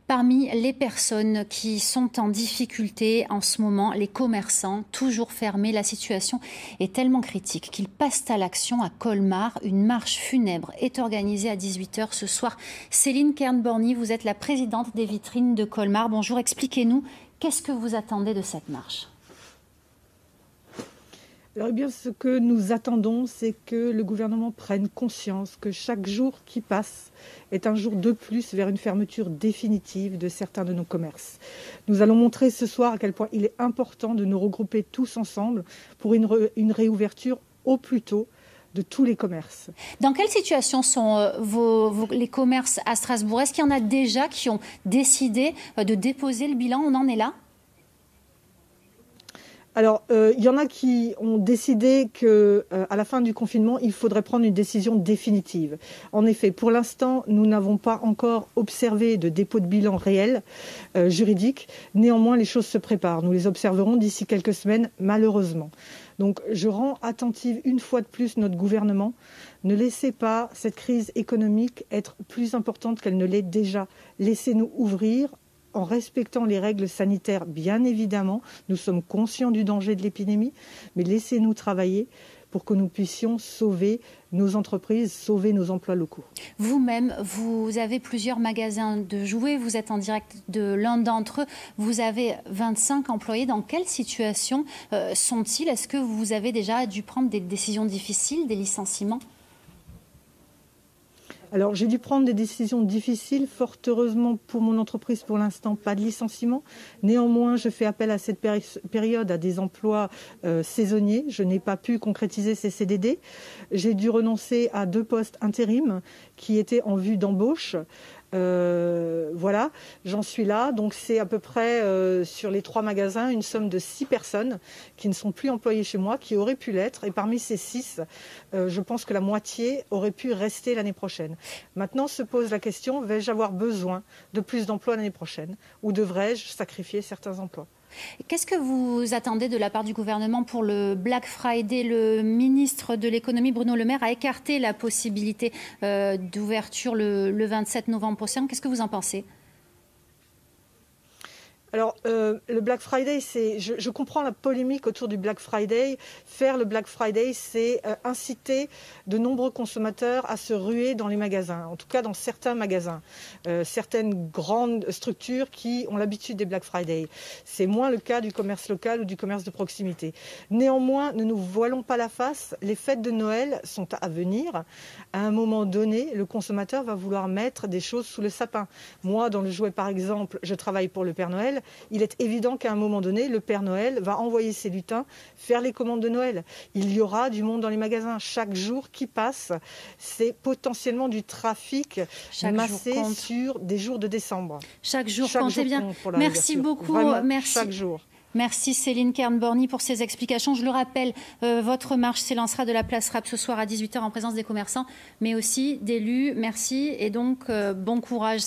Parmi les personnes qui sont en difficulté en ce moment, les commerçants, toujours fermés, la situation est tellement critique qu'ils passent à l'action à Colmar. Une marche funèbre est organisée à 18 h ce soir. Céline Kern-Borny, vous êtes la présidente des vitrines de Colmar. Bonjour, expliquez-nous, qu'est-ce que vous attendez de cette marche ? Alors, bien, ce que nous attendons, c'est que le gouvernement prenne conscience que chaque jour qui passe est un jour de plus vers une fermeture définitive de certains de nos commerces. Nous allons montrer ce soir à quel point il est important de nous regrouper tous ensemble pour une réouverture au plus tôt de tous les commerces. Dans quelle situation sont les commerces à Strasbourg? Est-ce qu'il y en a déjà qui ont décidé de déposer le bilan? On en est là? Alors, il y en a qui ont décidé qu'à la fin du confinement, il faudrait prendre une décision définitive. En effet, pour l'instant, nous n'avons pas encore observé de dépôt de bilan réel, juridique. Néanmoins, les choses se préparent. Nous les observerons d'ici quelques semaines, malheureusement. Donc, je rends attentive une fois de plus notre gouvernement. Ne laissez pas cette crise économique être plus importante qu'elle ne l'est déjà. Laissez-nous ouvrir en respectant les règles sanitaires, bien évidemment. Nous sommes conscients du danger de l'épidémie, mais laissez-nous travailler pour que nous puissions sauver nos entreprises, sauver nos emplois locaux. Vous-même, vous avez plusieurs magasins de jouets, vous êtes en direct de l'un d'entre eux, vous avez 25 employés. Dans quelle situation sont-ils? Est-ce que vous avez déjà dû prendre des décisions difficiles, des licenciements? Alors, j'ai dû prendre des décisions difficiles. Fort heureusement pour mon entreprise, pour l'instant, pas de licenciement. Néanmoins, je fais appel à cette période à des emplois saisonniers. Je n'ai pas pu concrétiser ces CDD. J'ai dû renoncer à 2 postes intérim qui étaient en vue d'embauche. Voilà, j'en suis là. Donc c'est à peu près sur les 3 magasins une somme de 6 personnes qui ne sont plus employées chez moi, qui auraient pu l'être. Et parmi ces 6, je pense que la moitié aurait pu rester l'année prochaine. Maintenant se pose la question, vais-je avoir besoin de plus d'emplois l'année prochaine ou devrais-je sacrifier certains emplois? Qu'est-ce que vous attendez de la part du gouvernement pour le Black Friday? Le ministre de l'économie, Bruno Le Maire, a écarté la possibilité d'ouverture le 27 novembre prochain. Qu'est-ce que vous en pensez? Alors, le Black Friday, je comprends la polémique autour du Black Friday. Faire le Black Friday, c'est inciter de nombreux consommateurs à se ruer dans les magasins, en tout cas dans certains magasins, certaines grandes structures qui ont l'habitude des Black Friday. C'est moins le cas du commerce local ou du commerce de proximité. Néanmoins, ne nous voilons pas la face, les fêtes de Noël sont à venir. À un moment donné, le consommateur va vouloir mettre des choses sous le sapin. Moi, dans le jouet par exemple, je travaille pour le Père Noël. Il est évident qu'à un moment donné, le Père Noël va envoyer ses lutins faire les commandes de Noël. Il y aura du monde dans les magasins. Chaque jour qui passe, c'est potentiellement du trafic massé sur des jours de décembre. Chaque jour compte. Bien. Merci beaucoup. Vraiment, merci. Chaque jour. Merci Céline Kern-Borny pour ces explications. Je le rappelle, votre marche s'élancera de la place Rapp ce soir à 18 h en présence des commerçants, mais aussi d'élus. Merci et donc bon courage.